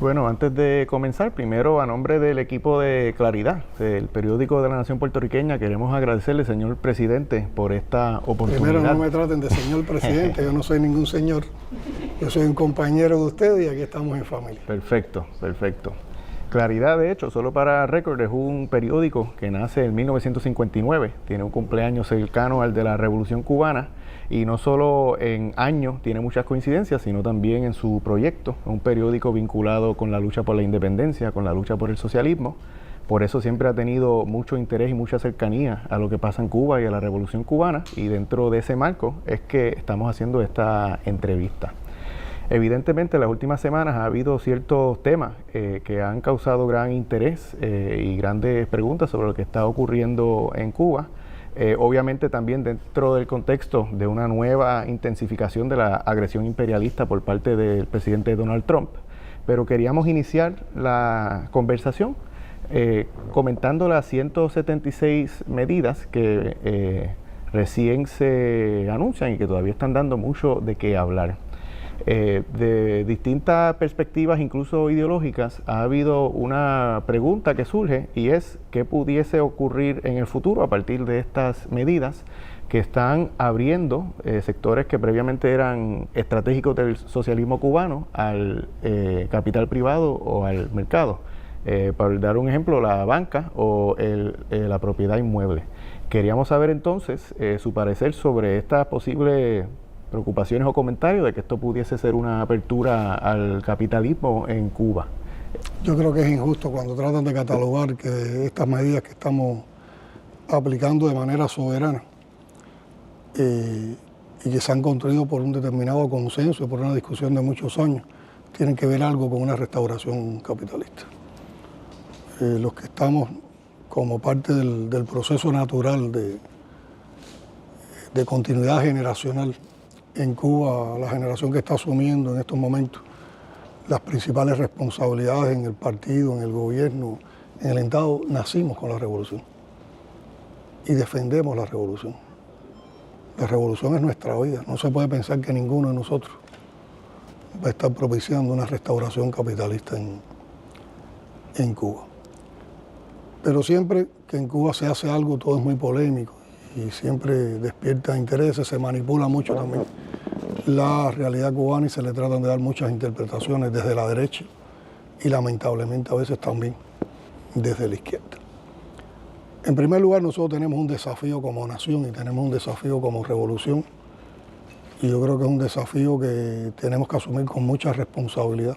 Bueno, antes de comenzar, primero a nombre del equipo de Claridad, el periódico de la Nación Puertorriqueña, queremos agradecerle, señor presidente, por esta oportunidad. Primero, no me traten de señor presidente, yo no soy ningún señor, yo soy un compañero de ustedes y aquí estamos en familia. Perfecto, perfecto. Claridad, de hecho, solo para récord, es un periódico que nace en 1959, tiene un cumpleaños cercano al de la Revolución Cubana, y no solo en años tiene muchas coincidencias, sino también en su proyecto, un periódico vinculado con la lucha por la independencia, con la lucha por el socialismo. Por eso siempre ha tenido mucho interés y mucha cercanía a lo que pasa en Cuba y a la Revolución Cubana, y dentro de ese marco es que estamos haciendo esta entrevista. Evidentemente, en las últimas semanas ha habido ciertos temas que han causado gran interés y grandes preguntas sobre lo que está ocurriendo en Cuba. Obviamente también dentro del contexto de una nueva intensificación de la agresión imperialista por parte del presidente Donald Trump. Pero queríamos iniciar la conversación comentando las 176 medidas que recién se anuncian y que todavía están dando mucho de qué hablar. De distintas perspectivas, incluso ideológicas, ha habido una pregunta que surge y es qué pudiese ocurrir en el futuro a partir de estas medidas que están abriendo sectores que previamente eran estratégicos del socialismo cubano al capital privado o al mercado. Para dar un ejemplo, la banca o la propiedad inmueble. Queríamos saber entonces su parecer sobre esta posible preocupaciones o comentarios de que esto pudiese ser una apertura al capitalismo en Cuba. Yo creo que es injusto cuando tratan de catalogar que estas medidas que estamos aplicando de manera soberana y que se han construido por un determinado consenso, por una discusión de muchos años, tienen que ver algo con una restauración capitalista. Los que estamos como parte del proceso natural de continuidad generacional en Cuba, la generación que está asumiendo en estos momentos las principales responsabilidades en el partido, en el gobierno, en el Estado, nacimos con la revolución y defendemos la revolución. La revolución es nuestra vida, no se puede pensar que ninguno de nosotros va a estar propiciando una restauración capitalista en Cuba. Pero siempre que en Cuba se hace algo, todo es muy polémico y siempre despierta intereses, se manipula mucho también la realidad cubana y se le tratan de dar muchas interpretaciones desde la derecha y lamentablemente a veces también desde la izquierda. En primer lugar, nosotros tenemos un desafío como nación y tenemos un desafío como revolución y yo creo que es un desafío que tenemos que asumir con mucha responsabilidad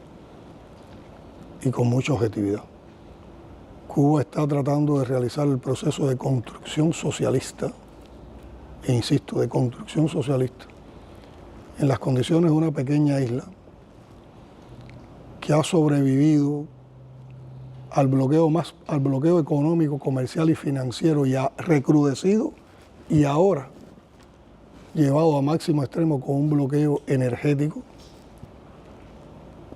y con mucha objetividad. Cuba está tratando de realizar el proceso de construcción socialista, e insisto, de construcción socialista, en las condiciones de una pequeña isla que ha sobrevivido al bloqueo económico, comercial y financiero y ha recrudecido y ahora llevado a máximo extremo con un bloqueo energético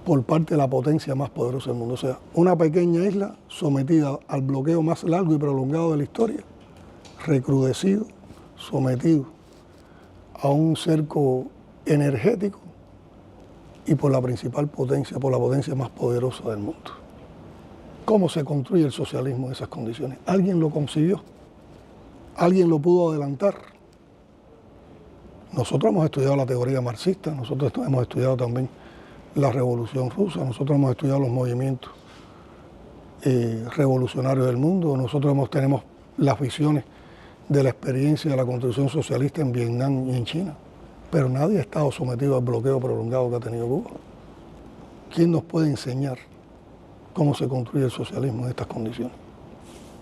por parte de la potencia más poderosa del mundo. O sea, una pequeña isla sometida al bloqueo más largo y prolongado de la historia, recrudecido, sometido a un cerco energético y por la principal potencia, por la potencia más poderosa del mundo. ¿Cómo se construye el socialismo en esas condiciones? ¿Alguien lo concibió? ¿Alguien lo pudo adelantar? Nosotros hemos estudiado la teoría marxista, nosotros hemos estudiado también la Revolución Rusa, nosotros hemos estudiado los movimientos revolucionarios del mundo, nosotros tenemos las visiones de la experiencia de la construcción socialista en Vietnam y en China, pero nadie ha estado sometido al bloqueo prolongado que ha tenido Cuba. ¿Quién nos puede enseñar cómo se construye el socialismo en estas condiciones?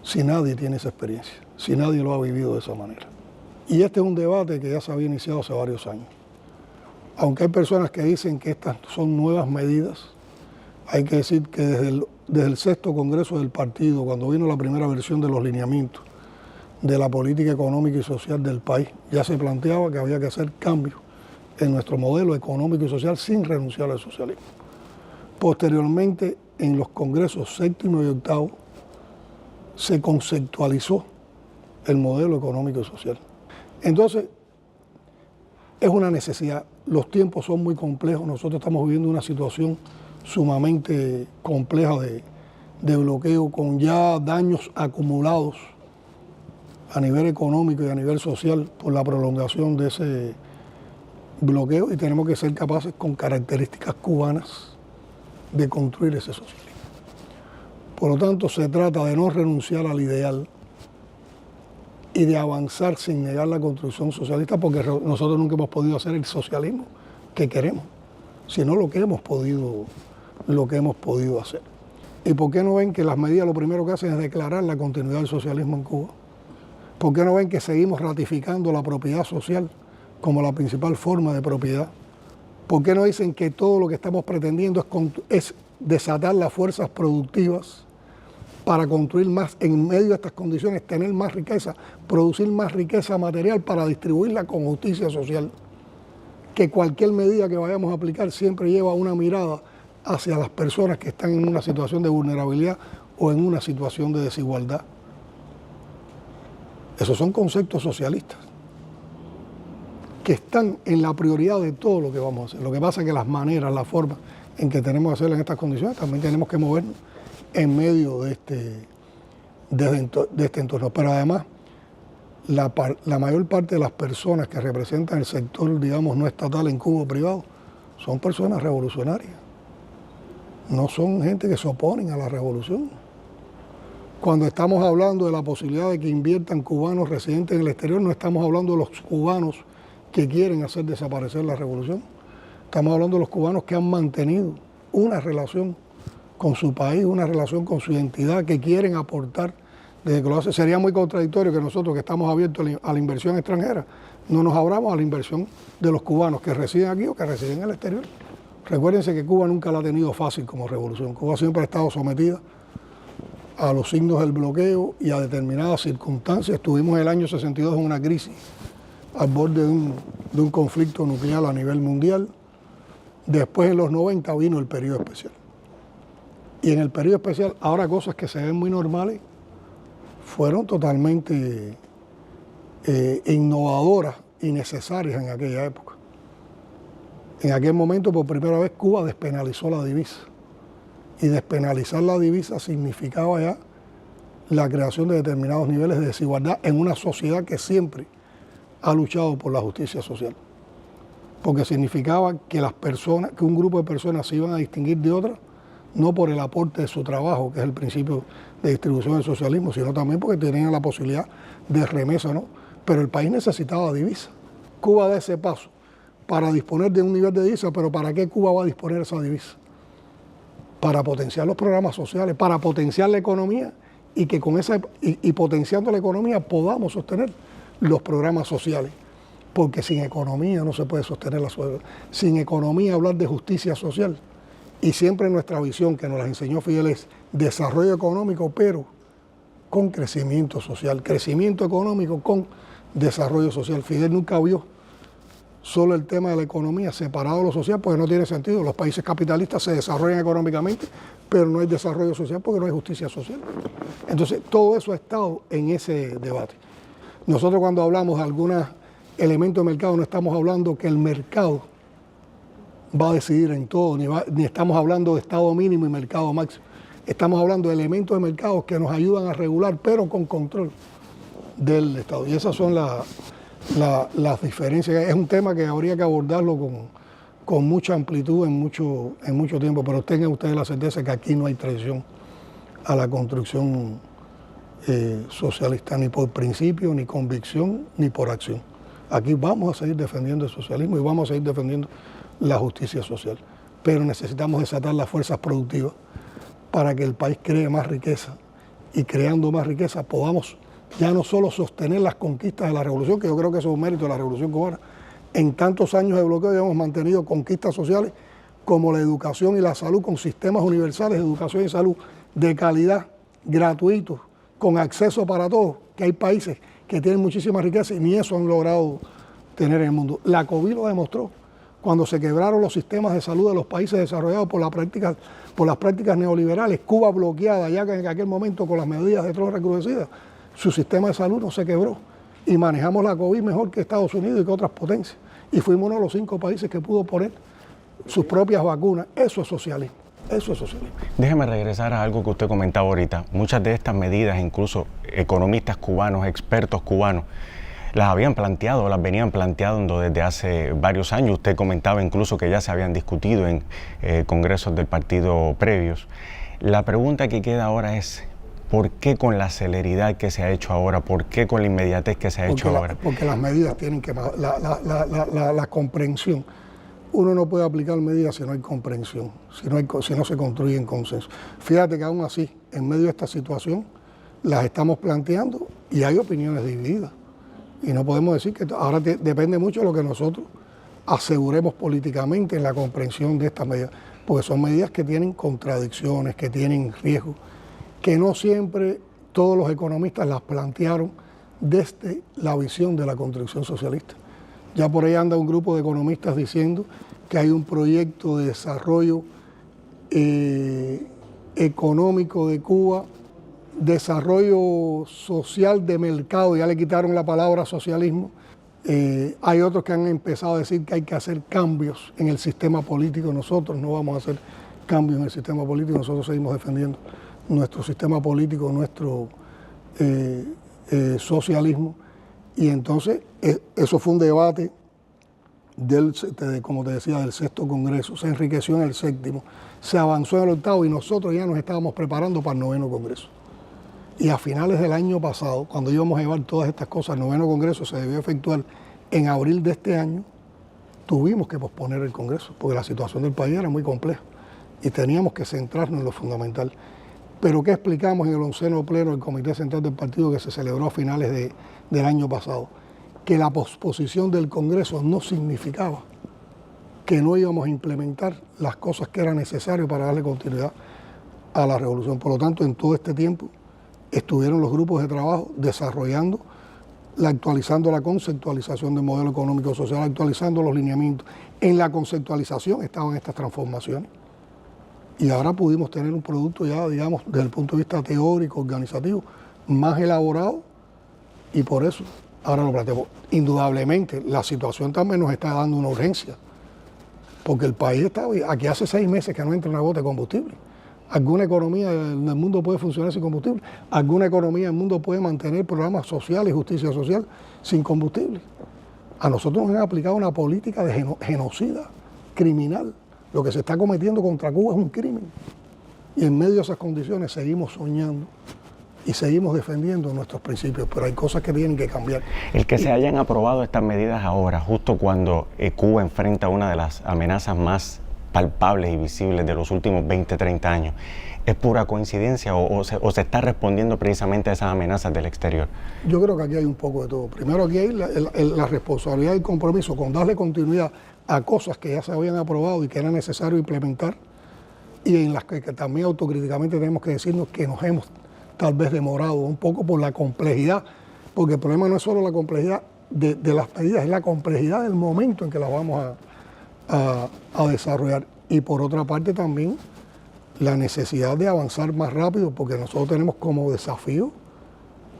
Si nadie tiene esa experiencia, si nadie lo ha vivido de esa manera. Y este es un debate que ya se había iniciado hace varios años. Aunque hay personas que dicen que estas son nuevas medidas, hay que decir que desde el 6º Congreso del Partido, cuando vino la primera versión de los lineamientos de la política económica y social del país, ya se planteaba que había que hacer cambios en nuestro modelo económico y social sin renunciar al socialismo. Posteriormente, en los congresos 7º y 8º, se conceptualizó el modelo económico y social. Entonces, es una necesidad. Los tiempos son muy complejos. Nosotros estamos viviendo una situación sumamente compleja de bloqueo, con ya daños acumulados a nivel económico y a nivel social por la prolongación de ese bloqueo, y tenemos que ser capaces, con características cubanas, de construir ese socialismo. Por lo tanto, se trata de no renunciar al ideal y de avanzar sin negar la construcción socialista, porque nosotros nunca hemos podido hacer el socialismo que queremos, sino lo que hemos podido hacer. ¿Y por qué no ven que las medidas lo primero que hacen es declarar la continuidad del socialismo en Cuba? ¿Por qué no ven que seguimos ratificando la propiedad social como la principal forma de propiedad? ¿Por qué no dicen que todo lo que estamos pretendiendo es desatar las fuerzas productivas para construir más, en medio de estas condiciones, tener más riqueza, producir más riqueza material para distribuirla con justicia social? Que cualquier medida que vayamos a aplicar siempre lleva una mirada hacia las personas que están en una situación de vulnerabilidad o en una situación de desigualdad. Esos son conceptos socialistas que están en la prioridad de todo lo que vamos a hacer. Lo que pasa es que las maneras, las formas en que tenemos que hacerlo en estas condiciones, también tenemos que movernos en medio de este entorno. Pero además, la mayor parte de las personas que representan el sector, digamos, no estatal en Cuba, privado, son personas revolucionarias. No son gente que se oponen a la revolución. Cuando estamos hablando de la posibilidad de que inviertan cubanos residentes en el exterior, no estamos hablando de los cubanos que quieren hacer desaparecer la revolución. Estamos hablando de los cubanos que han mantenido una relación con su país, una relación con su identidad, que quieren aportar desde que lo hacen. Sería muy contradictorio que nosotros, que estamos abiertos a la inversión extranjera, no nos abramos a la inversión de los cubanos que residen aquí o que residen en el exterior. Recuérdense que Cuba nunca la ha tenido fácil como revolución. Cuba siempre ha estado sometida a los signos del bloqueo y a determinadas circunstancias. Estuvimos en el año 62 en una crisis al borde de un conflicto nuclear a nivel mundial. Después, en los 90, vino el periodo especial. Y en el periodo especial, ahora cosas que se ven muy normales fueron totalmente innovadoras y necesarias en aquella época. En aquel momento, por primera vez, Cuba despenalizó la divisa. Y despenalizar la divisa significaba ya la creación de determinados niveles de desigualdad en una sociedad que siempre ha luchado por la justicia social. Porque significaba que que un grupo de personas se iban a distinguir de otras, no por el aporte de su trabajo, que es el principio de distribución del socialismo, sino también porque tenían la posibilidad de remesa, ¿no? Pero el país necesitaba divisa. Cuba da ese paso para disponer de un nivel de divisa, pero ¿para qué Cuba va a disponer de esa divisa? Para potenciar los programas sociales, para potenciar la economía y que con y potenciando la economía podamos sostener los programas sociales. Porque sin economía no se puede sostener la sociedad. Sin economía hablar de justicia social. Y siempre nuestra visión, que nos la enseñó Fidel, es desarrollo económico, pero con crecimiento social. Crecimiento económico con desarrollo social. Fidel nunca vio solo el tema de la economía separado de lo social, porque no tiene sentido. Los países capitalistas se desarrollan económicamente, pero no hay desarrollo social porque no hay justicia social. Entonces, todo eso ha estado en ese debate. Nosotros, cuando hablamos de algunos elementos de mercado, no estamos hablando que el mercado va a decidir en todo, ni estamos hablando de estado mínimo y mercado máximo. Estamos hablando de elementos de mercado que nos ayudan a regular, pero con control del Estado. Y esas son las diferencias. Es un tema que habría que abordarlo con mucha amplitud en mucho tiempo, pero tengan ustedes la certeza que aquí no hay traición a la construcción socialista, ni por principio, ni convicción, ni por acción. Aquí vamos a seguir defendiendo el socialismo y vamos a seguir defendiendo la justicia social, pero necesitamos desatar las fuerzas productivas para que el país cree más riqueza, y creando más riqueza podamos ya no solo sostener las conquistas de la revolución, que yo creo que eso es un mérito de la revolución cubana. En tantos años de bloqueo hemos mantenido conquistas sociales como la educación y la salud, con sistemas universales de educación y salud de calidad, gratuitos, con acceso para todos, que hay países que tienen muchísima riqueza y ni eso han logrado tener en el mundo. La COVID lo demostró. Cuando se quebraron los sistemas de salud de los países desarrollados por las prácticas neoliberales, Cuba bloqueada ya que en aquel momento con las medidas de tropas recrudecidas, su sistema de salud no se quebró y manejamos la COVID mejor que Estados Unidos y que otras potencias. Y fuimos uno de los 5 países que pudo poner sus propias vacunas. Eso es socialismo. Eso es socialismo. Déjeme regresar a algo que usted comentaba ahorita. Muchas de estas medidas, incluso economistas cubanos, expertos cubanos, las habían planteado, las venían planteando desde hace varios años. Usted comentaba incluso que ya se habían discutido en congresos del partido previos. La pregunta que queda ahora es, ¿por qué con la celeridad que se ha hecho ahora? ¿Por qué con la inmediatez que se ha hecho ahora? Porque las medidas tienen que... La comprensión. Uno no puede aplicar medidas si no hay comprensión, si no se construye en consenso. Fíjate que aún así, en medio de esta situación, las estamos planteando y hay opiniones divididas. Y no podemos decir que ahora depende mucho de lo que nosotros aseguremos políticamente en la comprensión de estas medidas, porque son medidas que tienen contradicciones, que tienen riesgos, que no siempre todos los economistas las plantearon desde la visión de la construcción socialista. Ya por ahí anda un grupo de economistas diciendo que hay un proyecto de desarrollo económico de Cuba, desarrollo social de mercado, ya le quitaron la palabra socialismo. Hay otros que han empezado a decir que hay que hacer cambios en el sistema político. Nosotros no vamos a hacer cambios en el sistema político, nosotros seguimos defendiendo nuestro sistema político, nuestro socialismo. Y entonces eso fue un debate como te decía, del 6º Congreso, se enriqueció en el 7º, se avanzó en el 8º y nosotros ya nos estábamos preparando para el 9º Congreso. Y a finales del año pasado, cuando íbamos a llevar todas estas cosas, el 9º Congreso se debió efectuar en abril de este año, tuvimos que posponer el Congreso, porque la situación del país era muy compleja y teníamos que centrarnos en lo fundamental. Pero ¿qué explicamos en el 11º Pleno del Comité Central del Partido que se celebró a finales del año pasado? Que la posposición del Congreso no significaba que no íbamos a implementar las cosas que eran necesarias para darle continuidad a la revolución. Por lo tanto, en todo este tiempo estuvieron los grupos de trabajo desarrollando, actualizando la conceptualización del modelo económico social, actualizando los lineamientos. En la conceptualización estaban estas transformaciones. Y ahora pudimos tener un producto ya, digamos, desde el punto de vista teórico, organizativo, más elaborado, y por eso ahora lo planteamos. Indudablemente, la situación también nos está dando una urgencia, porque el país está, aquí hace 6 meses que no entra una gota de combustible. ¿Alguna economía en el mundo puede funcionar sin combustible? ¿Alguna economía en el mundo puede mantener programas sociales y justicia social sin combustible? A nosotros nos han aplicado una política de genocida, criminal. Lo que se está cometiendo contra Cuba es un crimen. Y en medio de esas condiciones seguimos soñando y seguimos defendiendo nuestros principios, pero hay cosas que tienen que cambiar. El que se hayan aprobado estas medidas ahora, justo cuando Cuba enfrenta una de las amenazas más palpables y visibles de los últimos 20, 30 años, ¿es pura coincidencia o se está respondiendo precisamente a esas amenazas del exterior? Yo creo que aquí hay un poco de todo. Primero, aquí hay la responsabilidad y el compromiso con darle continuidad a cosas que ya se habían aprobado y que era necesario implementar, y en las que también autocríticamente tenemos que decirnos que nos hemos tal vez demorado un poco por la complejidad, porque el problema no es solo la complejidad de las medidas, es la complejidad del momento en que las vamos a desarrollar. Y por otra parte también la necesidad de avanzar más rápido, porque nosotros tenemos como desafío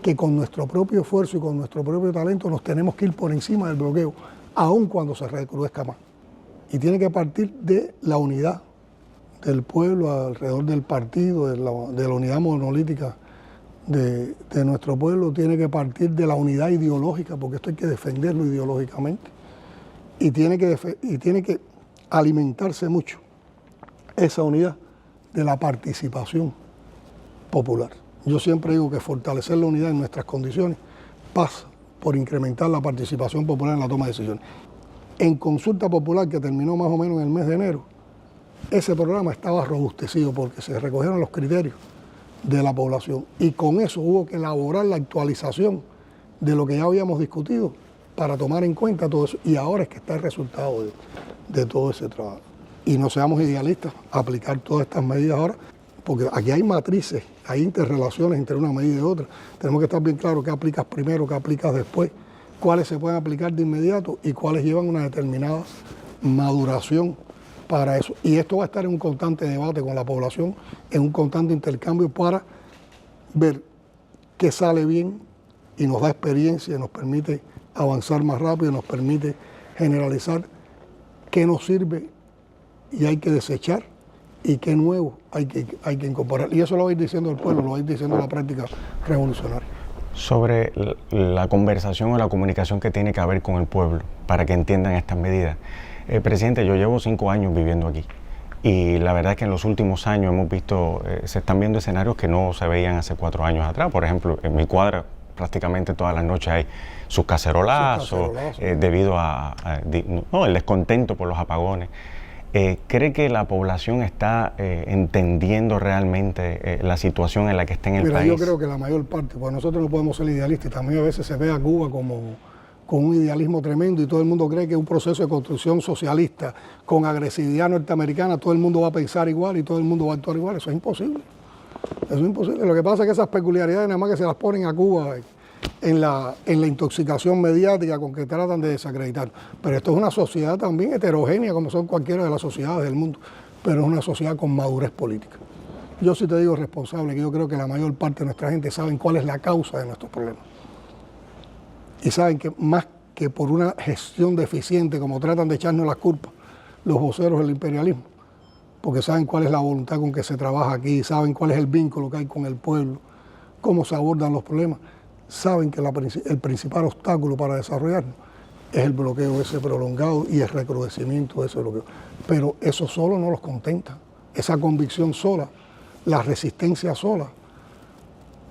que con nuestro propio esfuerzo y con nuestro propio talento nos tenemos que ir por encima del bloqueo, aun cuando se recrudezca más. Y tiene que partir de la unidad del pueblo alrededor del partido, de la unidad monolítica de nuestro pueblo, tiene que partir de la unidad ideológica, porque esto hay que defenderlo ideológicamente, y tiene que alimentarse mucho esa unidad de la participación popular. Yo siempre digo que fortalecer la unidad en nuestras condiciones pasa por incrementar la participación popular en la toma de decisiones. En consulta popular, que terminó más o menos en el mes de enero, ese programa estaba robustecido porque se recogieron los criterios de la población y con eso hubo que elaborar la actualización de lo que ya habíamos discutido para tomar en cuenta todo eso, y ahora es que está el resultado de todo ese trabajo. Y no seamos idealistas, aplicar todas estas medidas ahora, porque aquí hay matrices, hay interrelaciones entre una medida y otra. Tenemos que estar bien claros qué aplicas primero, qué aplicas después, cuáles se pueden aplicar de inmediato y cuáles llevan una determinada maduración para eso. Y esto va a estar en un constante debate con la población, en un constante intercambio para ver qué sale bien y nos da experiencia, nos permite avanzar más rápido, nos permite generalizar qué nos sirve y hay que desechar y qué nuevo hay que incorporar. Y eso lo va a ir diciendo el pueblo, lo va a ir diciendo la práctica revolucionaria. Sobre la conversación o la comunicación que tiene que haber con el pueblo para que entiendan estas medidas. Presidente, yo llevo 5 años viviendo aquí y la verdad es que en los últimos años hemos visto, se están viendo escenarios que no se veían hace 4 años atrás. Por ejemplo, en mi cuadra prácticamente todas las noches hay sus cacerolazos, debido el descontento por los apagones. ¿Cree que la población está entendiendo realmente la situación en la que está en el país? Yo creo que la mayor parte, porque nosotros no podemos ser idealistas, también a veces se ve a Cuba como con un idealismo tremendo y todo el mundo cree que es un proceso de construcción socialista con agresividad norteamericana, todo el mundo va a pensar igual y todo el mundo va a actuar igual. Eso es imposible. Eso es imposible. Lo que pasa es que esas peculiaridades nada más que se las ponen a Cuba en la intoxicación mediática con que tratan de desacreditar. Pero esto es una sociedad también heterogénea, como son cualquiera de las sociedades del mundo, pero es una sociedad con madurez política. Yo sí te digo responsable, que yo creo que la mayor parte de nuestra gente saben cuál es la causa de nuestros problemas. Y saben que más que por una gestión deficiente, como tratan de echarnos las culpas los voceros del imperialismo, porque saben cuál es la voluntad con que se trabaja aquí, saben cuál es el vínculo que hay con el pueblo, cómo se abordan los problemas, saben que el principal obstáculo para desarrollarnos es el bloqueo ese prolongado y el recrudecimiento de ese bloqueo. Pero eso solo no los contenta, esa convicción sola, la resistencia sola,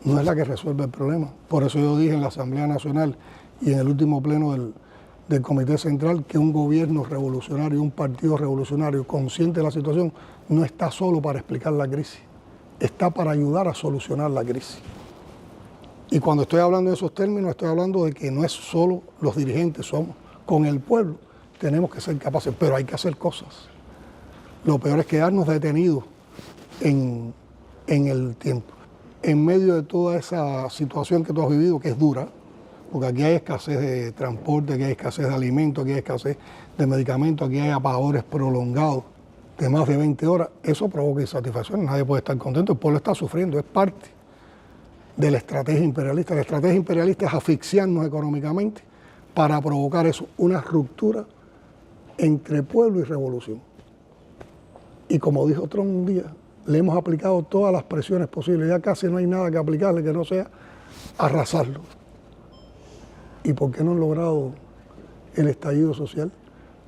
no es la que resuelve el problema. Por eso yo dije en la Asamblea Nacional y en el último pleno del Comité Central que un gobierno revolucionario, un partido revolucionario consciente de la situación, no está solo para explicar la crisis, está para ayudar a solucionar la crisis. Y cuando estoy hablando de esos términos, estoy hablando de que no es solo los dirigentes, somos con el pueblo, tenemos que ser capaces, pero hay que hacer cosas. Lo peor es quedarnos detenidos en el tiempo. En medio de toda esa situación que tú has vivido, que es dura, porque aquí hay escasez de transporte, aquí hay escasez de alimentos, aquí hay escasez de medicamentos, aquí hay apagadores prolongados de más de 20 horas, eso provoca insatisfacción, nadie puede estar contento, el pueblo está sufriendo, es parte de la estrategia imperialista. La estrategia imperialista es asfixiarnos económicamente para provocar eso, una ruptura entre pueblo y revolución. Y como dijo Trump un día, le hemos aplicado todas las presiones posibles, ya casi no hay nada que aplicarle que no sea arrasarlo. ¿Y por qué no han logrado el estallido social?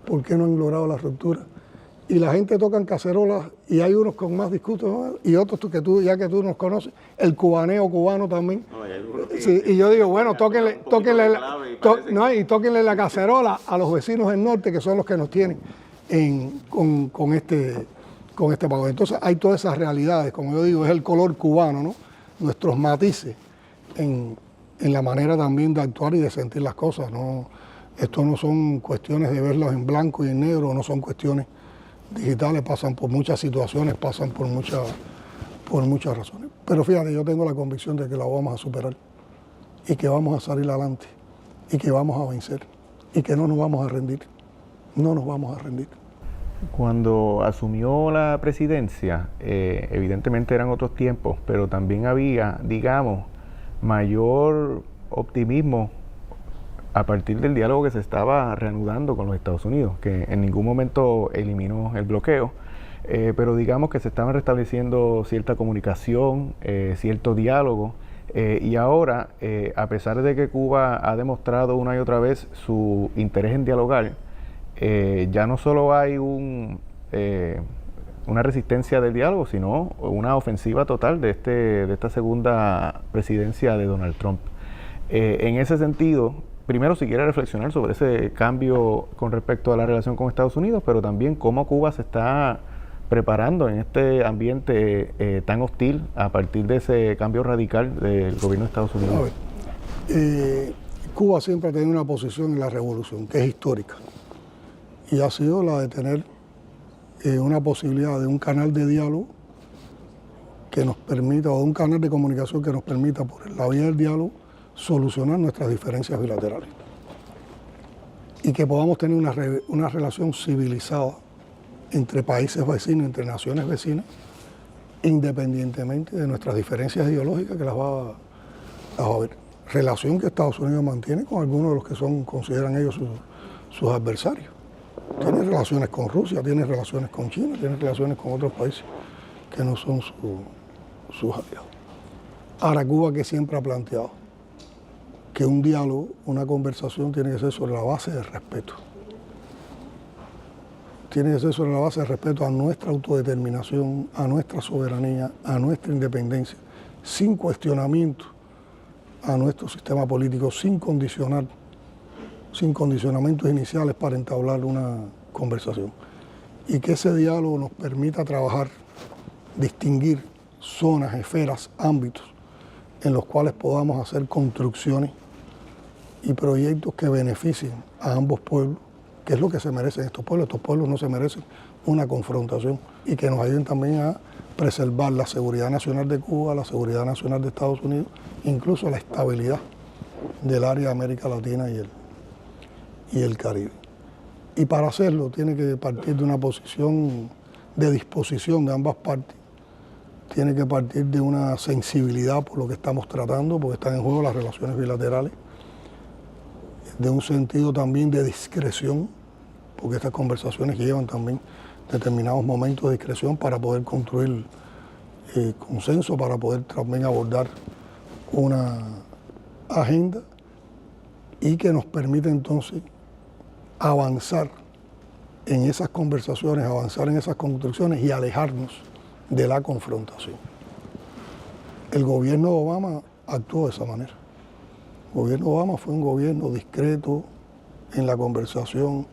¿Por qué no han logrado la ruptura? Y la gente toca en cacerolas y hay unos con más discursos, ¿no? Y otros que tú nos conoces, el cubaneo cubano también. Sí, y yo digo, bueno, tóquenle la cacerola a los vecinos del norte, que son los que nos tienen con este pago. Entonces hay todas esas realidades, como yo digo, es el color cubano, ¿no? Nuestros matices en la manera también de actuar y de sentir las cosas, ¿no? Esto no son cuestiones de verlos en blanco y en negro, no son cuestiones digitales, pasan por muchas situaciones, pasan por muchas razones. Pero fíjate, yo tengo la convicción de que la vamos a superar y que vamos a salir adelante y que vamos a vencer y que no nos vamos a rendir, no nos vamos a rendir. Cuando asumió la presidencia, evidentemente eran otros tiempos, pero también había, digamos, mayor optimismo a partir del diálogo que se estaba reanudando con los Estados Unidos, que en ningún momento eliminó el bloqueo, pero digamos que se estaban restableciendo cierta comunicación, cierto diálogo, y ahora, a pesar de que Cuba ha demostrado una y otra vez su interés en dialogar, ya no solo hay una resistencia del diálogo, sino una ofensiva total de esta segunda presidencia de Donald Trump. En ese sentido, primero, si quiere reflexionar sobre ese cambio con respecto a la relación con Estados Unidos, pero también cómo Cuba se está preparando en este ambiente tan hostil a partir de ese cambio radical del gobierno de Estados Unidos. A ver, Cuba siempre ha tenido una posición en la revolución que es histórica y ha sido la de tener una posibilidad de un canal de diálogo que nos permita, o de un canal de comunicación que nos permita, por la vía del diálogo, solucionar nuestras diferencias bilaterales y que podamos tener una relación civilizada entre países vecinos, entre naciones vecinas, independientemente de nuestras diferencias ideológicas, que las va a haber. Relación que Estados Unidos mantiene con algunos de los que consideran ellos sus adversarios. Tiene relaciones con Rusia, tiene relaciones con China, tiene relaciones con otros países que no son sus aliados. Ahora, Cuba, que siempre ha planteado que un diálogo, una conversación tiene que ser sobre la base del respeto. Tiene que ser sobre la base del respeto a nuestra autodeterminación, a nuestra soberanía, a nuestra independencia, sin cuestionamiento a nuestro sistema político, sin condicionamientos iniciales para entablar una conversación. Y que ese diálogo nos permita trabajar, distinguir zonas, esferas, ámbitos en los cuales podamos hacer construcciones y proyectos que beneficien a ambos pueblos, que es lo que se merecen estos pueblos. Estos pueblos no se merecen una confrontación, y que nos ayuden también a preservar la seguridad nacional de Cuba, la seguridad nacional de Estados Unidos, incluso la estabilidad del área de América Latina y el Caribe. Y para hacerlo tiene que partir de una posición de disposición de ambas partes, tiene que partir de una sensibilidad por lo que estamos tratando, porque están en juego las relaciones bilaterales, de un sentido también de discreción, porque estas conversaciones llevan también determinados momentos de discreción para poder construir consenso, para poder también abordar una agenda y que nos permite entonces avanzar en esas conversaciones, avanzar en esas construcciones y alejarnos de la confrontación. El gobierno de Obama actuó de esa manera. El gobierno de Obama fue un gobierno discreto en la conversación,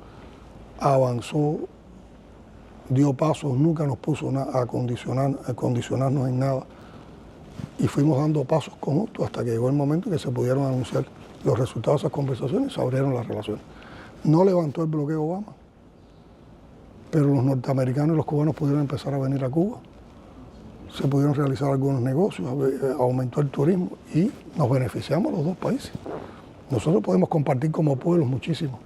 avanzó, dio pasos, nunca nos puso a condicionarnos en nada, y fuimos dando pasos conjuntos hasta que llegó el momento en que se pudieron anunciar los resultados de esas conversaciones y se abrieron las relaciones. No levantó el bloqueo Obama, pero los norteamericanos y los cubanos pudieron empezar a venir a Cuba, se pudieron realizar algunos negocios, aumentó el turismo y nos beneficiamos los dos países. Nosotros podemos compartir como pueblos muchísimos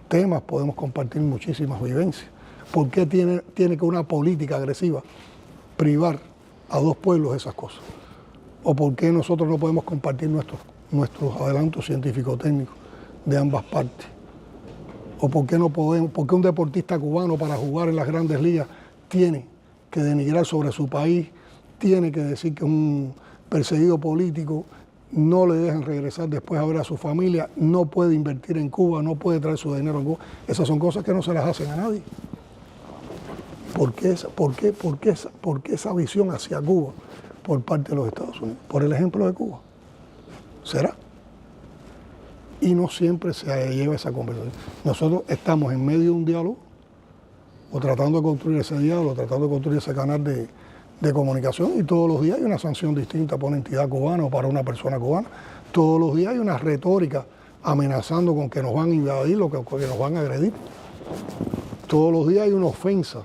temas, podemos compartir muchísimas vivencias. ¿Por qué tiene que una política agresiva privar a dos pueblos de esas cosas? ¿O por qué nosotros no podemos compartir nuestros adelantos científico-técnicos de ambas partes? ¿O por qué no podemos, por qué un deportista cubano para jugar en las grandes ligas tiene que denigrar sobre su país, tiene que decir que es un perseguido político, no le dejan regresar después a ver a su familia, no puede invertir en Cuba, no puede traer su dinero en Cuba? Esas son cosas que no se las hacen a nadie. ¿Por qué esa visión hacia Cuba por parte de los Estados Unidos? Por el ejemplo de Cuba. ¿Será? Y no siempre se lleva esa conversación. Nosotros estamos en medio de un diálogo, o tratando de construir ese diálogo, tratando de construir ese canal de comunicación, y todos los días hay una sanción distinta para una entidad cubana o para una persona cubana. Todos los días hay una retórica amenazando con que nos van a invadir o que nos van a agredir. Todos los días hay una ofensa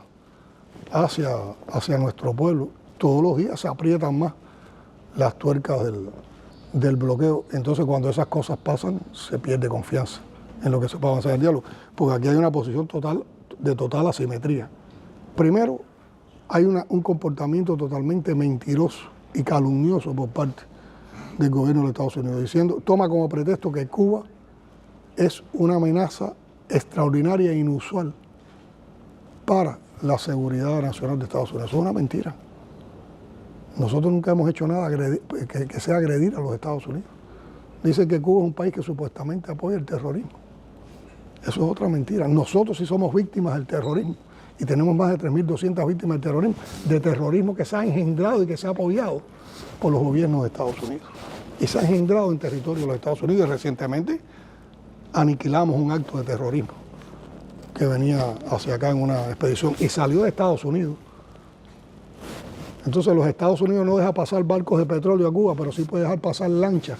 hacia nuestro pueblo. Todos los días se aprietan más las tuercas del bloqueo. Entonces, cuando esas cosas pasan, se pierde confianza en lo que se puede avanzar en el diálogo, porque aquí hay una posición de total asimetría. Primero, hay un comportamiento totalmente mentiroso y calumnioso por parte del gobierno de Estados Unidos, toma como pretexto que Cuba es una amenaza extraordinaria e inusual para la seguridad nacional de Estados Unidos. Eso es una mentira. Nosotros nunca hemos hecho nada que sea agredir a los Estados Unidos. Dicen que Cuba es un país que supuestamente apoya el terrorismo. Eso es otra mentira. Nosotros sí somos víctimas del terrorismo y tenemos más de 3.200 víctimas de terrorismo que se ha engendrado y que se ha apoyado por los gobiernos de Estados Unidos. Y se ha engendrado en territorio de los Estados Unidos, y recientemente aniquilamos un acto de terrorismo que venía hacia acá en una expedición y salió de Estados Unidos. Entonces los Estados Unidos no dejan pasar barcos de petróleo a Cuba, pero sí puede dejar pasar lanchas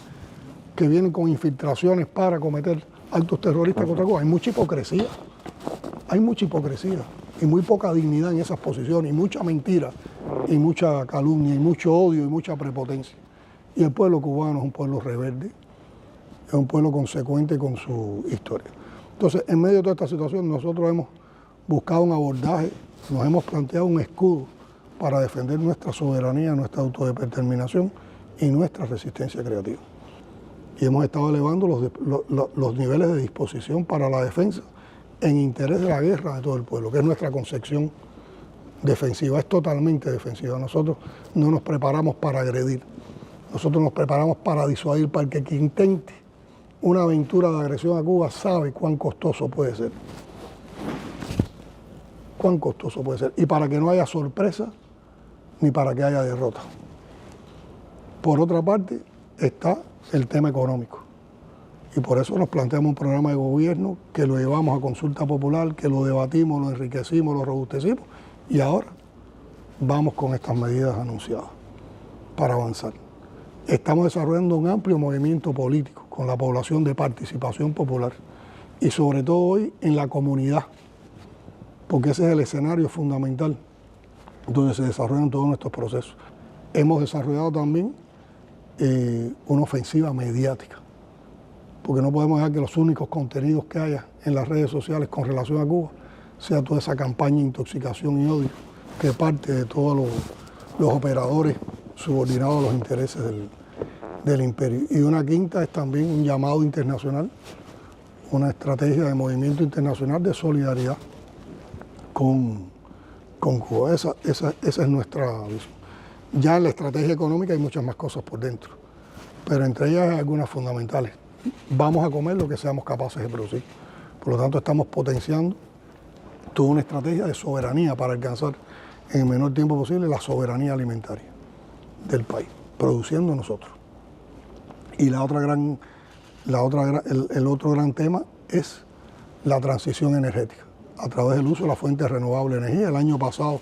que vienen con infiltraciones para cometer actos terroristas contra Cuba. Hay mucha hipocresía y muy poca dignidad en esas posiciones, y mucha mentira, y mucha calumnia, y mucho odio, y mucha prepotencia. Y el pueblo cubano es un pueblo rebelde, es un pueblo consecuente con su historia. Entonces, en medio de toda esta situación, nosotros hemos buscado un abordaje, nos hemos planteado un escudo para defender nuestra soberanía, nuestra autodeterminación y nuestra resistencia creativa. Y hemos estado elevando los niveles de disposición para la defensa en interés de la guerra de todo el pueblo, que es nuestra concepción defensiva, es totalmente defensiva. Nosotros no nos preparamos para agredir, nosotros nos preparamos para disuadir, para que quien intente una aventura de agresión a Cuba sabe cuán costoso puede ser. Cuán costoso puede ser. Y para que no haya sorpresa, ni para que haya derrota. Por otra parte, está el tema económico. Y por eso nos planteamos un programa de gobierno que lo llevamos a consulta popular, que lo debatimos, lo enriquecimos, lo robustecimos. Y ahora vamos con estas medidas anunciadas para avanzar. Estamos desarrollando un amplio movimiento político con la población de participación popular y sobre todo hoy en la comunidad, porque ese es el escenario fundamental donde se desarrollan todos nuestros procesos. Hemos desarrollado también una ofensiva mediática, porque no podemos dejar que los únicos contenidos que haya en las redes sociales con relación a Cuba sea toda esa campaña de intoxicación y odio que parte de todos los operadores subordinados a los intereses del imperio. Y una quinta es también un llamado internacional, una estrategia de movimiento internacional de solidaridad con Cuba. Esa es nuestra visión. Ya en la estrategia económica hay muchas más cosas por dentro, pero entre ellas hay algunas fundamentales. Vamos a comer lo que seamos capaces de producir. Por lo tanto, estamos potenciando toda una estrategia de soberanía para alcanzar en el menor tiempo posible la soberanía alimentaria del país, produciendo nosotros. Y el otro gran tema es la transición energética, a través del uso de la fuente renovable de energía. El año pasado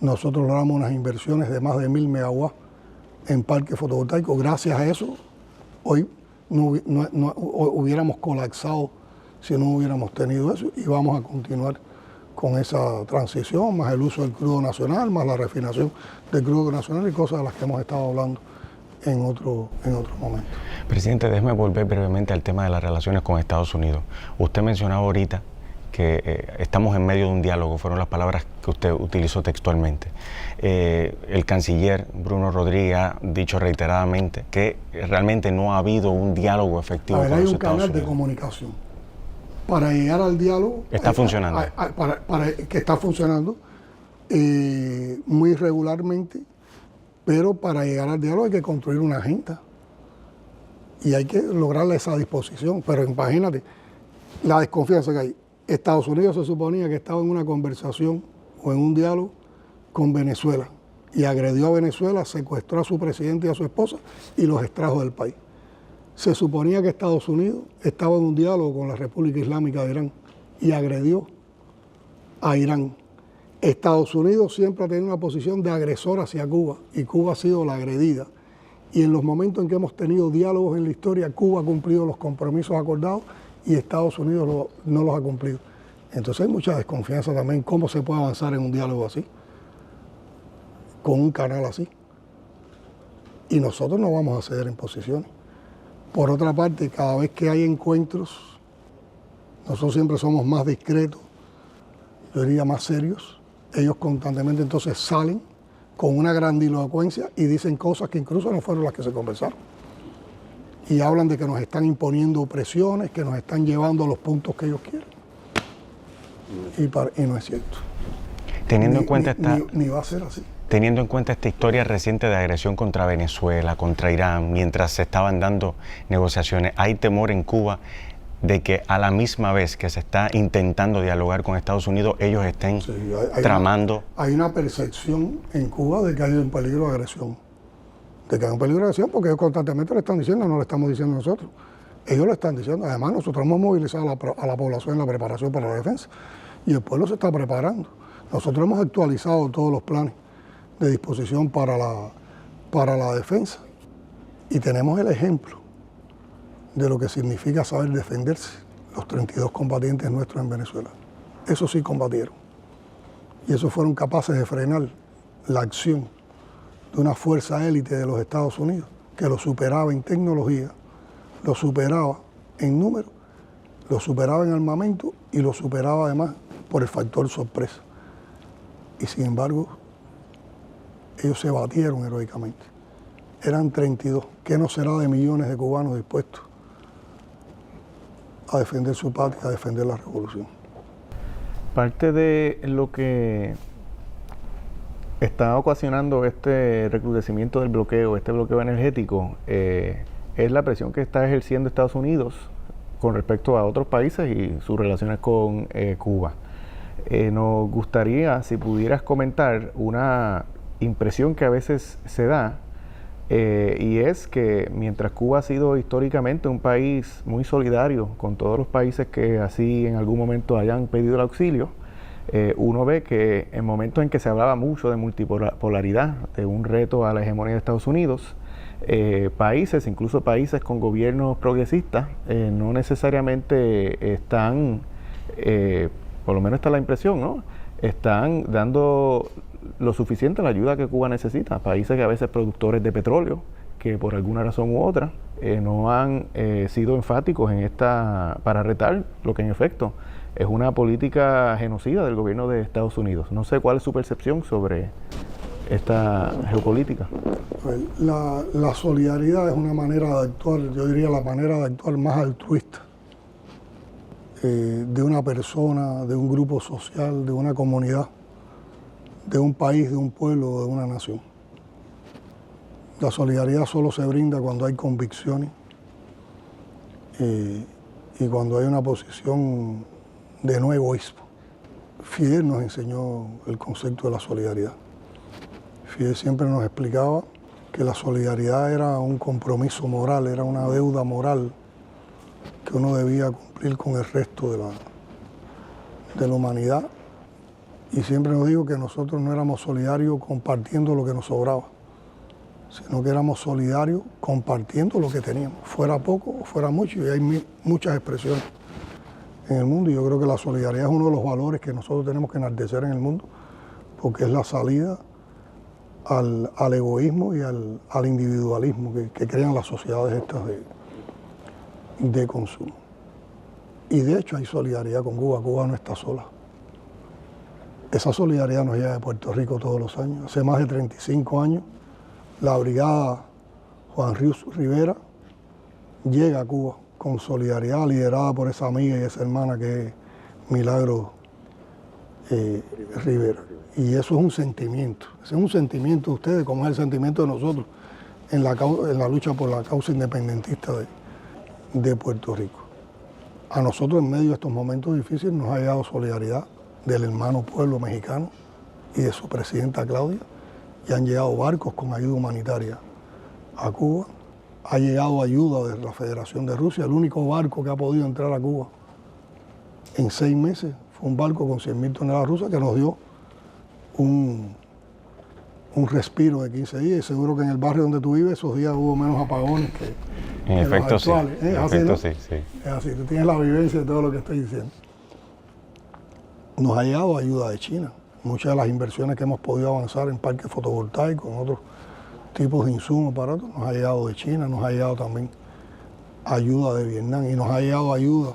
nosotros logramos unas inversiones de más de 1000 megawatts en parques fotovoltaicos. Gracias a eso, hoy no hubiéramos colapsado si no hubiéramos tenido eso, y vamos a continuar con esa transición, más el uso del crudo nacional, más la refinación del crudo nacional y cosas de las que hemos estado hablando en otro momento. Presidente, déjeme volver brevemente al tema de las relaciones con Estados Unidos. Usted mencionaba ahorita que estamos en medio de un diálogo, fueron las palabras que usted utilizó textualmente. El canciller Bruno Rodríguez ha dicho reiteradamente que realmente no ha habido un diálogo efectivo con los Estados Unidos. Hay un canal de comunicación para llegar al diálogo. Está funcionando. Que está funcionando muy regularmente, pero para llegar al diálogo hay que construir una agenda y hay que lograr esa disposición. Pero imagínate la desconfianza que hay. Estados Unidos se suponía que estaba en una conversación o en un diálogo con Venezuela y agredió a Venezuela, secuestró a su presidente y a su esposa y los extrajo del país. Se suponía que Estados Unidos estaba en un diálogo con la República Islámica de Irán y agredió a Irán. Estados Unidos siempre ha tenido una posición de agresor hacia Cuba y Cuba ha sido la agredida. Y en los momentos en que hemos tenido diálogos en la historia, Cuba ha cumplido los compromisos acordados y Estados Unidos no los ha cumplido. Entonces hay mucha desconfianza también. ¿Cómo se puede avanzar en un diálogo así? Con un canal así. Y nosotros no vamos a ceder en posiciones. Por otra parte, cada vez que hay encuentros, nosotros siempre somos más discretos, yo diría más serios. Ellos constantemente entonces salen con una grandilocuencia y dicen cosas que incluso no fueron las que se conversaron. Y hablan de que nos están imponiendo presiones, que nos están llevando a los puntos que ellos quieren. Y no es cierto. Teniendo en cuenta ni va a ser así. Teniendo en cuenta esta historia reciente de agresión contra Venezuela, contra Irán, mientras se estaban dando negociaciones, ¿hay temor en Cuba de que a la misma vez que se está intentando dialogar con Estados Unidos, ellos estén tramando? Hay una percepción en Cuba de que hay un peligro de agresión. De que hay un peligro de agresión porque ellos constantemente lo están diciendo, no lo estamos diciendo nosotros. Ellos lo están diciendo. Además, nosotros hemos movilizado a la población en la preparación para la defensa. Y el pueblo se está preparando. Nosotros hemos actualizado todos los planes de disposición para la defensa. Y tenemos el ejemplo de lo que significa saber defenderse los 32 combatientes nuestros en Venezuela. Esos sí combatieron. Y esos fueron capaces de frenar la acción de una fuerza élite de los Estados Unidos que lo superaba en tecnología, lo superaba en número, lo superaba en armamento y lo superaba además por el factor sorpresa. Y sin embargo, ellos se batieron heroicamente. Eran 32. ¿Qué no será de millones de cubanos dispuestos a defender su patria, a defender la revolución? Parte de lo que está ocasionando este recrudecimiento del bloqueo, este bloqueo energético, es la presión que está ejerciendo Estados Unidos con respecto a otros países y sus relaciones con Cuba. Nos gustaría, si pudieras comentar, una impresión que a veces se da, y es que mientras Cuba ha sido históricamente un país muy solidario con todos los países que así en algún momento hayan pedido el auxilio, uno ve que en momentos en que se hablaba mucho de multipolaridad, de un reto a la hegemonía de Estados Unidos, países, incluso países con gobiernos progresistas, no necesariamente están, por lo menos está la impresión, ¿no?, están dando lo suficiente la ayuda que Cuba necesita. Países que a veces productores de petróleo, que por alguna razón u otra no han sido enfáticos en para retar lo que en efecto es una política genocida del gobierno de Estados Unidos. No sé cuál es su percepción sobre esta geopolítica. Pues la solidaridad es una manera de actuar, yo diría la manera de actuar más altruista de una persona, de un grupo social, de una comunidad, de un país, de un pueblo, de una nación. La solidaridad solo se brinda cuando hay convicciones y cuando hay una posición de no egoísmo. Fidel nos enseñó el concepto de la solidaridad. Fidel siempre nos explicaba que la solidaridad era un compromiso moral, era una deuda moral que uno debía cumplir con el resto de la humanidad. Y siempre nos dijo que nosotros no éramos solidarios compartiendo lo que nos sobraba, sino que éramos solidarios compartiendo lo que teníamos, fuera poco o fuera mucho, y hay muchas expresiones en el mundo, y yo creo que la solidaridad es uno de los valores que nosotros tenemos que enaltecer en el mundo, porque es la salida al egoísmo y al individualismo que crean las sociedades estas de consumo. Y de hecho hay solidaridad con Cuba. Cuba no está sola. Esa solidaridad nos llega de Puerto Rico todos los años. Hace más de 35 años, la brigada Juan Rius Rivera llega a Cuba con solidaridad, liderada por esa amiga y esa hermana que es Milagro Rivera. Y eso es un sentimiento. Ese es un sentimiento de ustedes, como es el sentimiento de nosotros en la lucha por la causa independentista de Puerto Rico. A nosotros, en medio de estos momentos difíciles, nos ha llegado solidaridad del hermano pueblo mexicano y de su presidenta Claudia, y han llegado barcos con ayuda humanitaria a Cuba. Ha llegado ayuda de la Federación de Rusia. El único barco que ha podido entrar a Cuba en 6 meses fue un barco con 100.000 toneladas rusas que nos dio un respiro de 15 días. Y seguro que en el barrio donde tú vives esos días hubo menos apagones que en efecto, los actuales. sí. ¿Es en así, efecto, no? sí, sí. Es así, tú tienes la vivencia de todo lo que estoy diciendo. Nos ha llegado ayuda de China. Muchas de las inversiones que hemos podido avanzar en parques fotovoltaicos, en otros tipos de insumos, aparatos, nos ha llegado de China, nos ha llegado también ayuda de Vietnam y nos ha llegado ayuda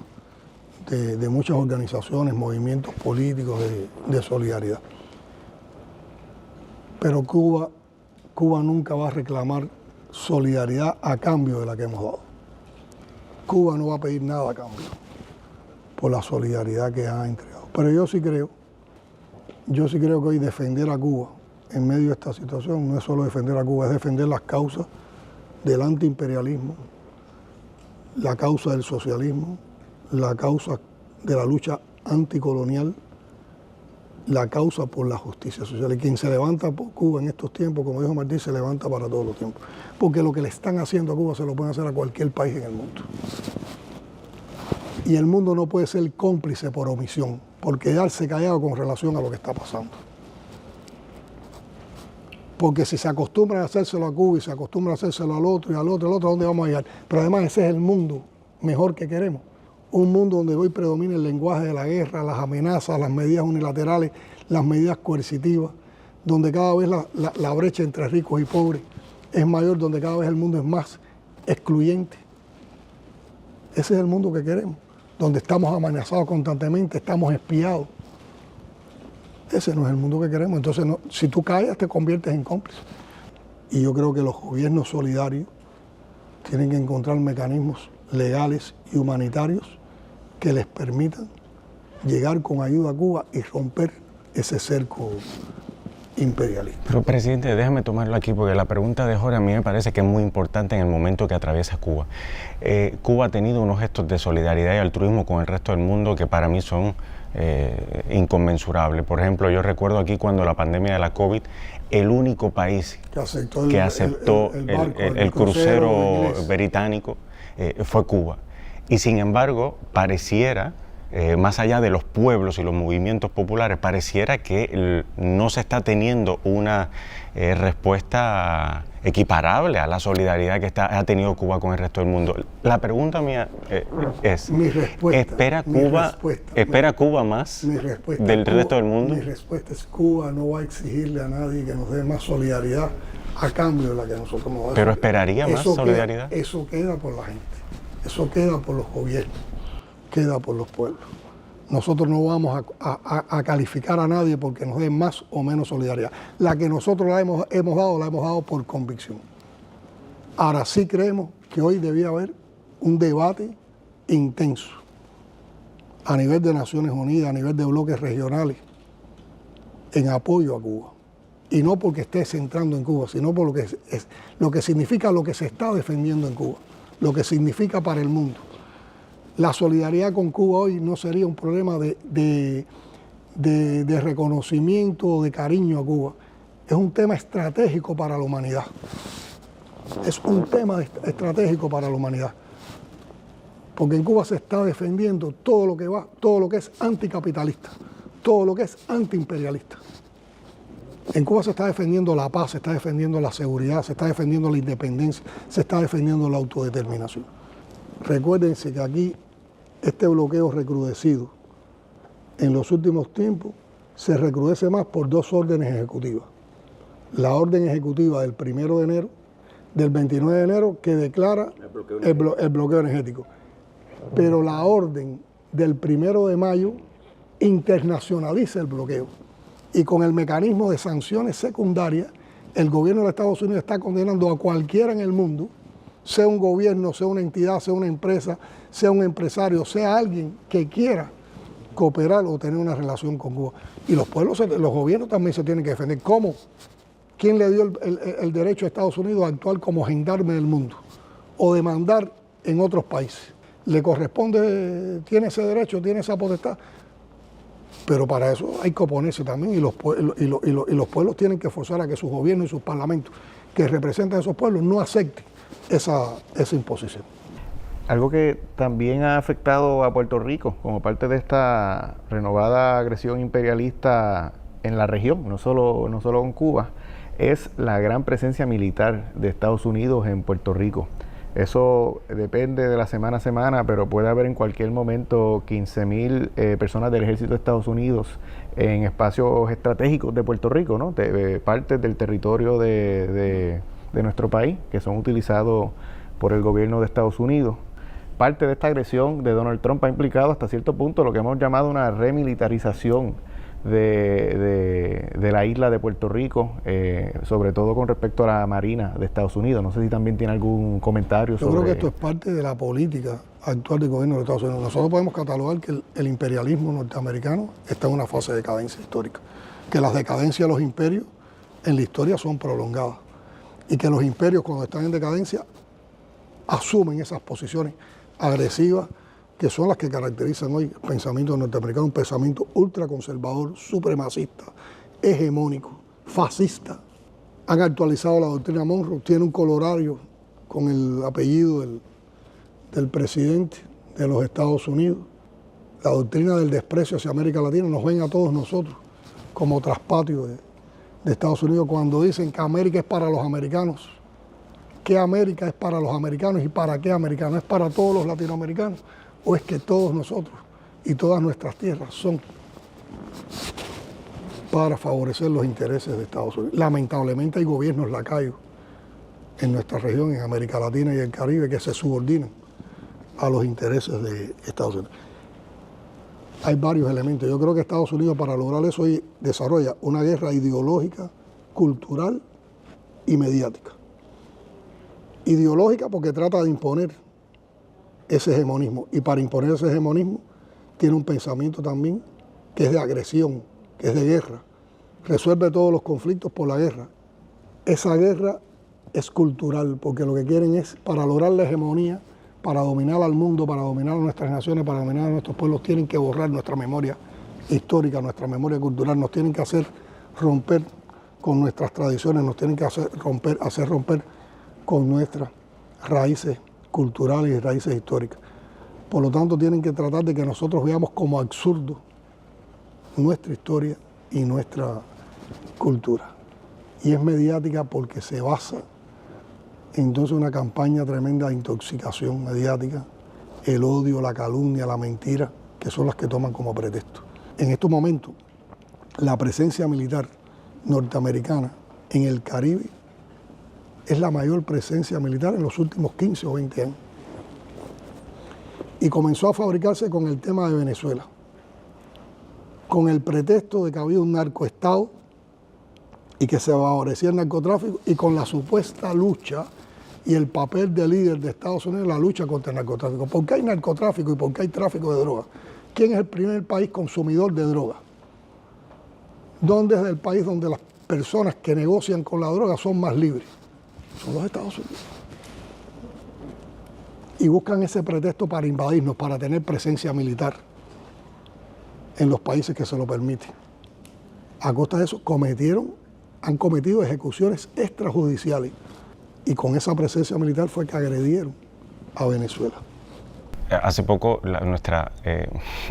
de muchas organizaciones, movimientos políticos de solidaridad. Pero Cuba nunca va a reclamar solidaridad a cambio de la que hemos dado. Cuba no va a pedir nada a cambio por la solidaridad que ha entregado. Pero yo sí creo que hoy defender a Cuba en medio de esta situación no es solo defender a Cuba, es defender las causas del antiimperialismo, la causa del socialismo, la causa de la lucha anticolonial, la causa por la justicia social. Y quien se levanta por Cuba en estos tiempos, como dijo Martí, se levanta para todos los tiempos. Porque lo que le están haciendo a Cuba se lo pueden hacer a cualquier país en el mundo. Y el mundo no puede ser cómplice por omisión, por quedarse callado con relación a lo que está pasando. Porque si se acostumbran a hacérselo a Cuba y se acostumbran a hacérselo al otro y al otro, ¿a dónde vamos a llegar? Pero además ese es el mundo mejor que queremos. Un mundo donde hoy predomina el lenguaje de la guerra, las amenazas, las medidas unilaterales, las medidas coercitivas, donde cada vez la brecha entre ricos y pobres es mayor, donde cada vez el mundo es más excluyente. Ese es el mundo que queremos, donde estamos amenazados constantemente, estamos espiados. Ese no es el mundo que queremos. Entonces, si tú callas, te conviertes en cómplice. Y yo creo que los gobiernos solidarios tienen que encontrar mecanismos legales y humanitarios que les permitan llegar con ayuda a Cuba y romper ese cerco imperialista. Pero, presidente, déjame tomarlo aquí porque la pregunta de Jorge a mí me parece que es muy importante en el momento que atraviesa Cuba. Cuba ha tenido unos gestos de solidaridad y altruismo con el resto del mundo que para mí son inconmensurables. Por ejemplo, yo recuerdo aquí cuando la pandemia de la COVID, el único país que aceptó el crucero británico fue Cuba. Y sin embargo, pareciera, más allá de los pueblos y los movimientos populares, pareciera que no se está teniendo una respuesta equiparable a la solidaridad que ha tenido Cuba con el resto del mundo. La pregunta mía es, ¿espera Cuba más del resto del mundo? Mi respuesta es: Cuba no va a exigirle a nadie que nos dé más solidaridad a cambio de la que nosotros nos damos. ¿Pero esperaría más solidaridad? Eso queda por la gente, eso queda por los gobiernos, queda por los pueblos. Nosotros no vamos a calificar a nadie porque nos dé más o menos solidaridad. La que nosotros la hemos dado por convicción. Ahora sí creemos que hoy debía haber un debate intenso a nivel de Naciones Unidas, a nivel de bloques regionales, en apoyo a Cuba. Y no porque esté centrando en Cuba, sino por lo que significa lo que se está defendiendo en Cuba, lo que significa para el mundo. La solidaridad con Cuba hoy no sería un problema de reconocimiento o de cariño a Cuba. Es un tema estratégico para la humanidad. Es un tema estratégico para la humanidad. Porque en Cuba se está defendiendo todo lo que es anticapitalista, todo lo que es antiimperialista. En Cuba se está defendiendo la paz, se está defendiendo la seguridad, se está defendiendo la independencia, se está defendiendo la autodeterminación. Recuérdense que aquí este bloqueo recrudecido en los últimos tiempos se recrudece más por dos órdenes ejecutivas. La orden ejecutiva del 1 de enero, del 29 de enero, que declara el bloqueo energético. Pero la orden del 1 de mayo internacionaliza el bloqueo. Y con el mecanismo de sanciones secundarias, el gobierno de Estados Unidos está condenando a cualquiera en el mundo, sea un gobierno, sea una entidad, sea una empresa, sea un empresario, sea alguien que quiera cooperar o tener una relación con Cuba. Y los pueblos, los gobiernos también se tienen que defender. ¿Cómo? ¿Quién le dio el derecho a Estados Unidos a actuar como gendarme del mundo o demandar en otros países? ¿Le corresponde, tiene ese derecho, tiene esa potestad? Pero para eso hay que oponerse también y los pueblos tienen que forzar a que sus gobiernos y sus parlamentos que representan a esos pueblos no acepten esa imposición. Algo que también ha afectado a Puerto Rico como parte de esta renovada agresión imperialista en la región, no solo con Cuba, es la gran presencia militar de Estados Unidos en Puerto Rico. Eso depende de la semana a semana, pero puede haber en cualquier momento 15,000 personas del ejército de Estados Unidos en espacios estratégicos de Puerto Rico, ¿no? Partes del territorio de nuestro país que son utilizados por el gobierno de Estados Unidos. Parte de esta agresión de Donald Trump ha implicado hasta cierto punto lo que hemos llamado una remilitarización de la isla de Puerto Rico, sobre todo con respecto a la Marina de Estados Unidos. No sé si también tiene algún comentario sobre... Yo creo que esto es parte de la política actual del gobierno de Estados Unidos. Nosotros podemos catalogar que el imperialismo norteamericano está en una fase de decadencia histórica, que las decadencias de los imperios en la historia son prolongadas y que los imperios cuando están en decadencia asumen esas posiciones agresivas que son las que caracterizan hoy el pensamiento norteamericano, un pensamiento ultraconservador, supremacista, hegemónico, fascista. Han actualizado la doctrina Monroe, tiene un colorario con el apellido del presidente de los Estados Unidos. La doctrina del desprecio hacia América Latina nos ven a todos nosotros como traspatio de Estados Unidos cuando dicen que América es para los americanos. ¿Qué América es para los americanos y para qué americanos? ¿Es para todos los latinoamericanos? ¿O es que todos nosotros y todas nuestras tierras son para favorecer los intereses de Estados Unidos? Lamentablemente hay gobiernos lacayos en nuestra región, en América Latina y el Caribe, que se subordinan a los intereses de Estados Unidos. Hay varios elementos. Yo creo que Estados Unidos, para lograr eso, hoy desarrolla una guerra ideológica, cultural y mediática. Ideológica porque trata de imponer ese hegemonismo, y para imponer ese hegemonismo tiene un pensamiento también que es de agresión, que es de guerra. Resuelve todos los conflictos por la guerra. Esa guerra es cultural, porque lo que quieren es, para lograr la hegemonía, para dominar al mundo, para dominar a nuestras naciones, para dominar a nuestros pueblos, tienen que borrar nuestra memoria histórica, nuestra memoria cultural, nos tienen que hacer romper con nuestras tradiciones, nos tienen que hacer romper con nuestras raíces culturales y raíces históricas. Por lo tanto, tienen que tratar de que nosotros veamos como absurdo nuestra historia y nuestra cultura. Y es mediática porque se basa entonces en una campaña tremenda de intoxicación mediática, el odio, la calumnia, la mentira, que son las que toman como pretexto. En estos momentos, la presencia militar norteamericana en el Caribe es la mayor presencia militar en los últimos 15 o 20 años. Y comenzó a fabricarse con el tema de Venezuela, con el pretexto de que había un narcoestado y que se favorecía el narcotráfico, y con la supuesta lucha y el papel de líder de Estados Unidos en la lucha contra el narcotráfico. ¿Por qué hay narcotráfico y por qué hay tráfico de drogas? ¿Quién es el primer país consumidor de drogas? ¿Dónde es el país donde las personas que negocian con la droga son más libres? Son los Estados Unidos. Y buscan ese pretexto para invadirnos, para tener presencia militar en los países que se lo permiten. A costa de eso han cometido ejecuciones extrajudiciales, y con esa presencia militar fue que agredieron a Venezuela. Hace poco nuestra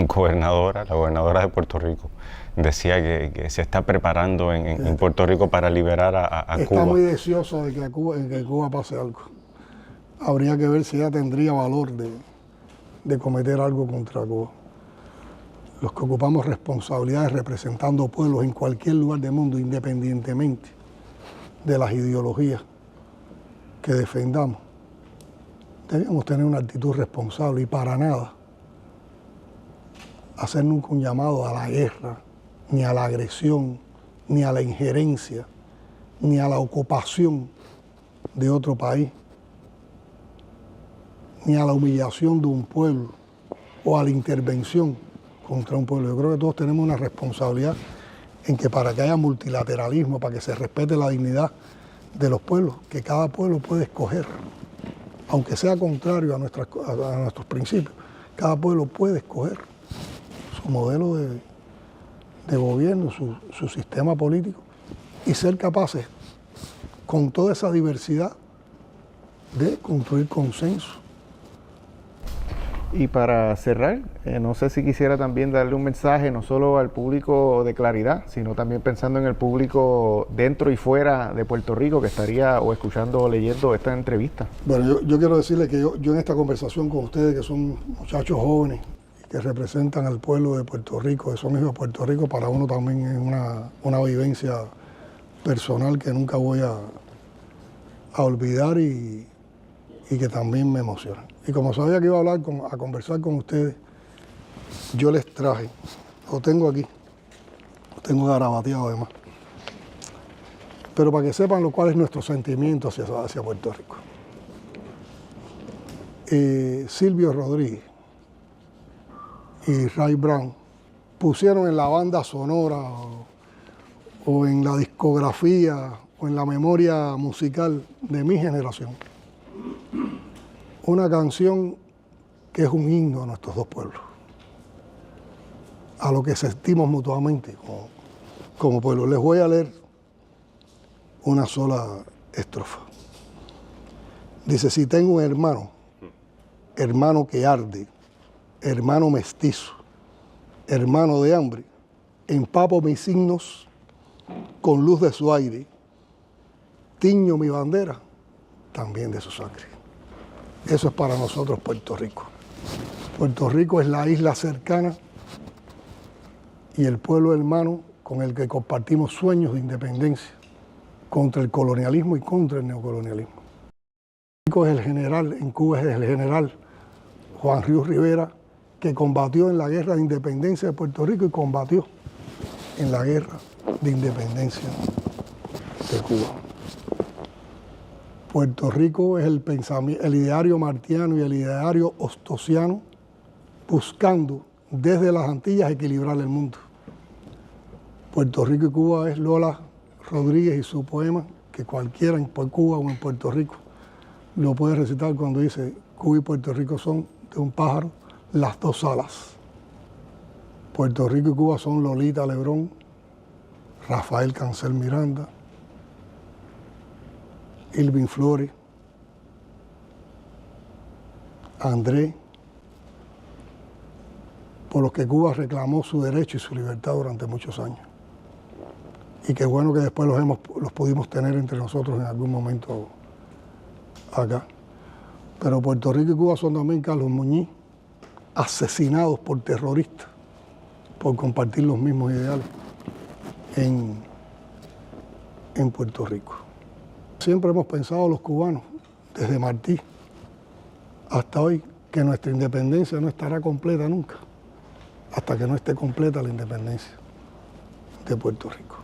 gobernadora, la gobernadora de Puerto Rico, decía que se está preparando en Puerto Rico para liberar a Cuba. Está muy deseosa de que Cuba pase algo. Habría que ver si ella tendría valor de cometer algo contra Cuba. Los que ocupamos responsabilidades representando pueblos en cualquier lugar del mundo, independientemente de las ideologías que defendamos, debemos tener una actitud responsable y para nada hacer nunca un llamado a la guerra, ni a la agresión, ni a la injerencia, ni a la ocupación de otro país, ni a la humillación de un pueblo o a la intervención contra un pueblo. Yo creo que todos tenemos una responsabilidad en que para que haya multilateralismo, para que se respete la dignidad de los pueblos, que cada pueblo puede escoger, aunque sea contrario a nuestros principios, cada pueblo puede escoger su modelo de gobierno, su sistema político, y ser capaces, con toda esa diversidad, de construir consenso. Y para cerrar, no sé si quisiera también darle un mensaje no solo al público de Claridad, sino también pensando en el público dentro y fuera de Puerto Rico que estaría o escuchando o leyendo esta entrevista. Bueno, yo quiero decirle que yo en esta conversación con ustedes, que son muchachos jóvenes, que representan al pueblo de Puerto Rico, que son hijos de Puerto Rico, para uno también es una vivencia personal que nunca voy a olvidar y que también me emociona. Y como sabía que iba a conversar con ustedes, yo les traje, lo tengo aquí, lo tengo garabateado además, pero para que sepan lo cual es nuestro sentimiento hacia Puerto Rico. Silvio Rodríguez y Ray Brown pusieron en la banda sonora o en la discografía o en la memoria musical de mi generación una canción que es un himno a nuestros dos pueblos, a lo que sentimos mutuamente como pueblo. Les voy a leer una sola estrofa. Dice: si tengo un hermano que arde, hermano mestizo, hermano de hambre, empapo mis signos con luz de su aire, tiño mi bandera también de su sangre. Eso es para nosotros Puerto Rico. Puerto Rico es la isla cercana y el pueblo hermano con el que compartimos sueños de independencia contra el colonialismo y contra el neocolonialismo. Puerto Rico es el general, en Cuba es el general Juan Ríos Rivera, que combatió en la guerra de independencia de Puerto Rico y combatió en la guerra de independencia de Cuba. Puerto Rico es el ideario martiano y el ideario ostosiano buscando desde las Antillas equilibrar el mundo. Puerto Rico y Cuba es Lola Rodríguez y su poema, que cualquiera en Cuba o en Puerto Rico lo puede recitar cuando dice: Cuba y Puerto Rico son de un pájaro las dos alas. Puerto Rico y Cuba son Lolita Lebrón, Rafael Cancel Miranda, Irving Flores, André, por los que Cuba reclamó su derecho y su libertad durante muchos años. Y qué bueno que después los pudimos tener entre nosotros en algún momento acá. Pero Puerto Rico y Cuba son también Carlos Muñiz, asesinados por terroristas, por compartir los mismos ideales en Puerto Rico. Siempre hemos pensado los cubanos, desde Martí hasta hoy, que nuestra independencia no estará completa nunca, hasta que no esté completa la independencia de Puerto Rico.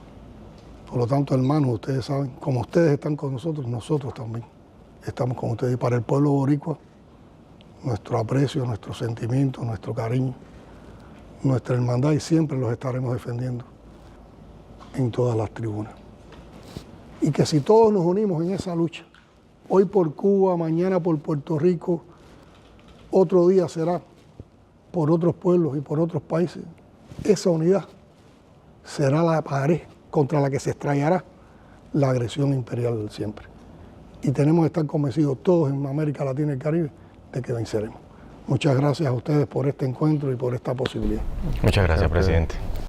Por lo tanto, hermanos, ustedes saben, como ustedes están con nosotros, nosotros también estamos con ustedes. Y para el pueblo boricua, nuestro aprecio, nuestro sentimiento, nuestro cariño, nuestra hermandad, y siempre los estaremos defendiendo en todas las tribunas. Y que si todos nos unimos en esa lucha, hoy por Cuba, mañana por Puerto Rico, otro día será por otros pueblos y por otros países, esa unidad será la pared contra la que se estrellará la agresión imperial siempre. Y tenemos que estar convencidos todos en América Latina y el Caribe de que venceremos. Muchas gracias a ustedes por este encuentro y por esta posibilidad. Muchas gracias, presidente.